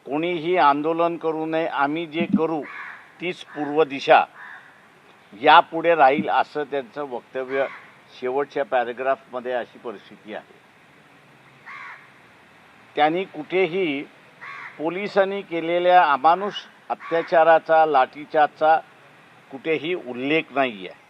कोणीही आंदोलन करू नये, आम्ही जे करू तीच पूर्व दिशा यापुढे राहील असं त्यांचं वक्तव्य शेवटच्या पॅराग्राफमध्ये अशी परिस्थिती आहे। त्यांनी कुठेही पोलिसांनी केलेल्या अमानुष अत्याचाराचा, लाठीचार्जचा कुठेही उल्लेख नाही आहे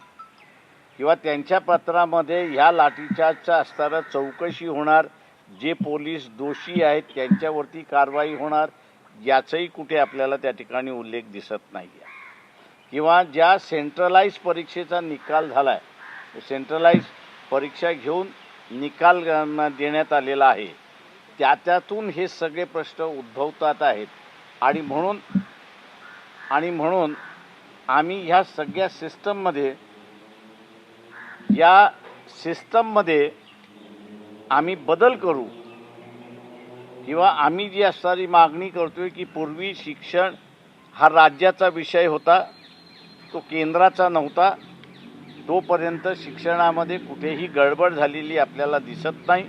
किंवा त्यांच्या पत्रामध्ये ह्या लाठीचार्जचा असताना चौकशी होणार, जे पोलीस दोषी आहेत त्यांच्यावरती कारवाई होणार याचाही कुठे आपल्याला त्या ठिकाणी उल्लेख दिसत नाही आहे। किंवा ज्या सेंट्रलाइज परीक्षेचा निकाल झाला आहे, सेंट्रलाइज परीक्षा घेऊन निकाल देण्यात आलेला आहे, त्यातून हे सगळे प्रश्न उद्भवतात आहेत आणि म्हणून आम्ही ह्या सगळ्या सिस्टममध्ये आम्ही बदल करू किंवा आम्ही जी असणारी मागणी करतोय की पूर्वी शिक्षण हा राज्याचा विषय होता, तो केंद्राचा नव्हता, तोपर्यंत शिक्षणामध्ये कुठेही गडबड झालेली आपल्याला दिसत नाही।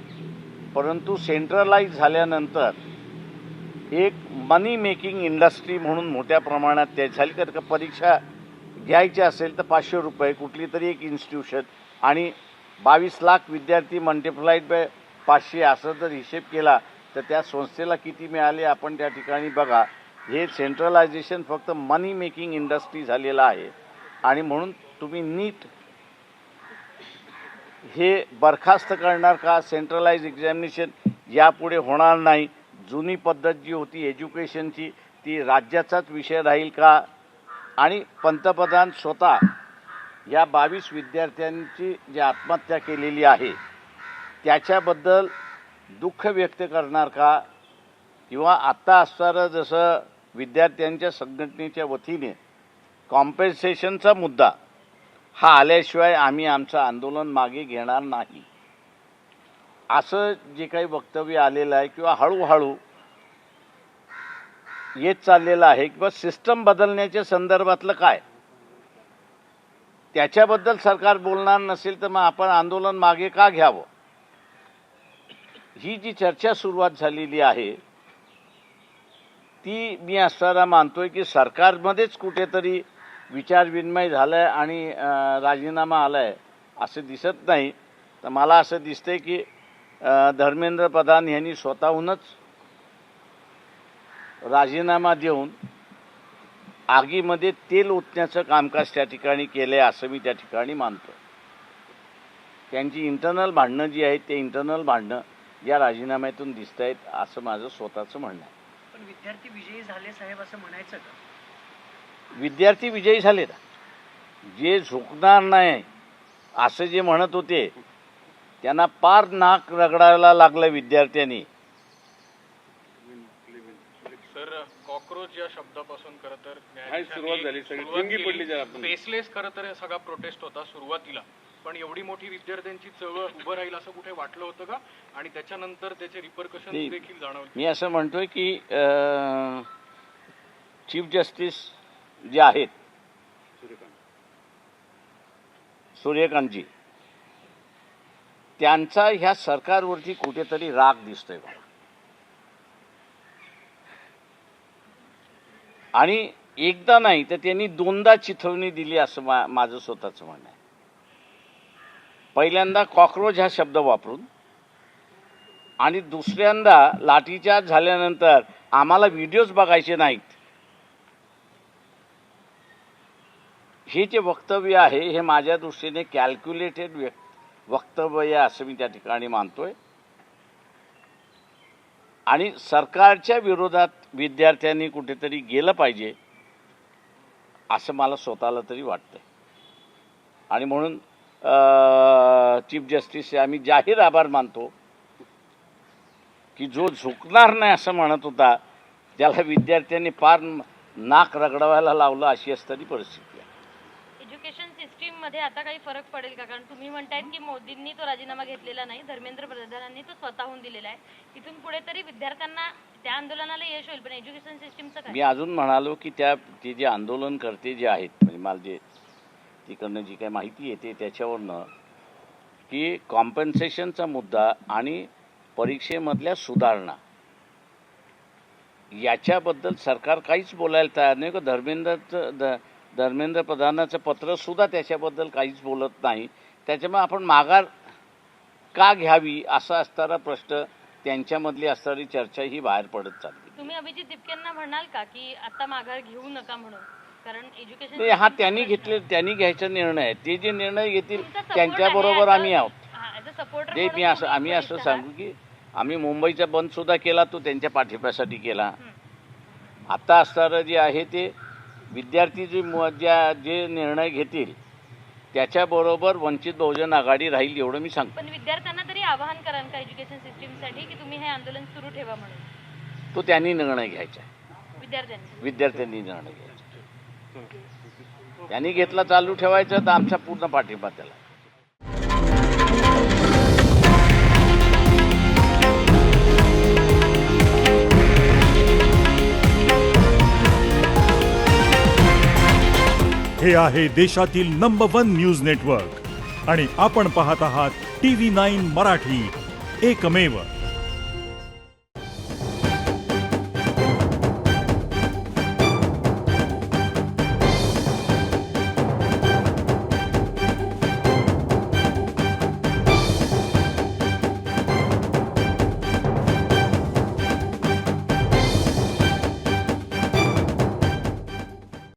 परंतु सेंट्रलाइज झाल्यानंतर एक मनी मेकिंग इंडस्ट्री म्हणून मोठ्या प्रमाणात ते झाली। कारण का परीक्षा घ्यायची असेल तर 500 रुपये कुठली तरी एक इन्स्टिट्यूशन आणि 22 लाख विद्यार्थी मल्टिप्लाइड बाय 500 असं जर हिशेब केला तर त्या संस्थेला किती मिळाले आपण त्या ठिकाणी बघा। हे सेंट्रलायझेशन फक्त मनी मेकिंग इंडस्ट्री झालेलं आहे आणि म्हणून तुम्ही नीट हे बरखास्त करणार का? सेंट्रलाइज एक्झामिनेशन यापुढे होणार नाही, जुनी पद्धत जी होती एज्युकेशनची ती राज्याचाच विषय राहील का? आणि पंतप्रधान स्वतः या 22 विद्यार्थ्यांची जी आत्महत्या केलेली आहे त्याच्याबद्दल दुःख व्यक्त करणार का? किंवा आत्ता असणारं जसं विद्यार्थ्यांच्या संघटनेच्या वतीने कॉम्पेन्सेशनचा मुद्दा हा आल्याशिवाय आम्ही आमचं आंदोलन मागे घेणार नाही असं जे काही वक्तव्य आलेलं आहे किंवा हळूहळू येत चाललेलं आहे किंवा सिस्टम बदलण्याच्या संदर्भातलं काय त्याच्याबद्दल सरकार बोलणार नसेल तर मग आपण आंदोलन मागे का घ्यावं? ही जी चर्चा सुरुवात झालेली आहे ती मी असताना मानतोय की सरकारमध्येच कुठेतरी विचारविनिमय झालाय आणि राजीनामा आलाय असं दिसत नाही। तर मला असं दिसतंय की धर्मेंद्र प्रधान यांनी स्वतःहूनच राजीनामा देऊन आगीमध्ये तेल ओतण्याचं कामकाज त्या ठिकाणी केलंय असं मी त्या ठिकाणी मानतो। त्यांची इंटरनल भांडणं जी आहेत ते इंटरनल भांडणं या राजीनाम्यातून दिसत आहेत असं माझं स्वतःचं म्हणणं आहे। पण विद्यार्थी विजयी झाले साहेब असं म्हणायचं का? विद्यार्थी विजयी झाले ना, जे झुकणार नाही असं जे म्हणत होते त्यांना पार नाक रगडायला लागलं विद्यार्थ्यांनी। सर कॉकरोच या शब्दापासून खरं तर सुरुवात झाली, सगळी पडली फेसलेस खरं तर सगळा प्रोटेस्ट होता सुरुवातीला, पण एवढी मोठी विद्यार्थ्यांची चळवळ उभं राहील असं कुठे वाटलं होतं का? आणि त्याच्यानंतर त्याचे रिपरकशन देखील जाणवले। मी असं म्हणतोय की चीफ जस्टिस जे आहेत सूर्यकांतजी त्यांचा ह्या सरकारवरती कुठेतरी राग दिसतोय मला आणि एकदा नाही तर त्यांनी दोनदा चिथावणी दिली असं माझं स्वतःचं म्हणणं आहे। पहिल्यांदा कॉकरोच हा शब्द वापरून आणि दुसऱ्यांदा लाठीचार्ज झाल्यानंतर आम्हाला व्हिडिओज बघायचे नाहीत हे जे वक्तव्य आहे हे माझ्या दृष्टीने कॅल्क्युलेटेड वक्तव्य असं मी त्या ठिकाणी मानतोय आणि सरकारच्या विरोधात विद्यार्थ्यांनी कुठेतरी गेलं पाहिजे असं मला स्वतःला तरी वाटतंय आणि म्हणून चीफ जस्टिस आम्ही जाहीर आभार मानतो की जो झुकणार नाही असं म्हणत होता त्याला विद्यार्थ्यांनी फार नाक रगडवायला लावलं अशी असणारी परिस्थिती आहे। एज्युकेशन सिस्टीम मध्ये आता काही फरक पडेल का? कारण तुम्ही म्हणतायत की मोदींनी तो राजीनामा घेतलेला नाही, धर्मेंद्र प्रधानांनी तो स्वतःहून दिलेला आहे, इथून पुढे तरी विद्यार्थ्यांना त्या आंदोलनाला यश होईल, पण एज्युकेशन सिस्टीमचं काय? मी अजून म्हणालो की ते जे आंदोलनकर्ते जे आहेत म्हणजे मला जे तिकडनं जी काही माहिती येते त्याच्यावरनं की कॉम्पन्सेशनचा मुद्दा आणि परीक्षेमधल्या सुधारणा याच्याबद्दल सरकार काहीच बोलायला तयार नाही. धर्मेंद्र प्रधानाचं पत्रसुद्धा त्याच्याबद्दल काहीच बोलत नाही. त्याच्यामुळे आपण माघार का घ्यावी असा असणारा प्रश्न, त्यांच्यामधली असणारी चर्चा ही बाहेर पडत चालली. तुम्ही अभिजित तिपकेंना म्हणाल का की आता माघार घेऊ नका म्हणून? कारण एज्युकेशन नाही, हा त्यांनी घ्यायचा निर्णय आहे. ते जे निर्णय घेतील त्यांच्याबरोबर आम्ही आहोत. आम्ही असं सांगू की आम्ही मुंबईचा बंद सुद्धा केला, तो त्यांच्या पाठिंब्यासाठी केला. आता असणारं जे आहे ते विद्यार्थी जे निर्णय घेतील त्याच्याबरोबर वंचित बहुजन आघाडी राहील एवढं मी सांगतो. पण विद्यार्थ्यांना तरी आवाहन कराल का एज्युकेशन सिस्टीमसाठी की तुम्ही हे आंदोलन सुरू ठेवा म्हणून? तो त्यांनी निर्णय घ्यायचा आहे. विद्यार्थ्यांनी निर्णय घ्यायचा. त्यांनी घेतला चालू ठेवायचा तर आमचा पूर्ण पाठिंबा त्याला. हे आहे देशातील नंबर 1 न्यूज नेटवर्क आणि आपण पाहत आहात TV9 मराठी, एकमेव.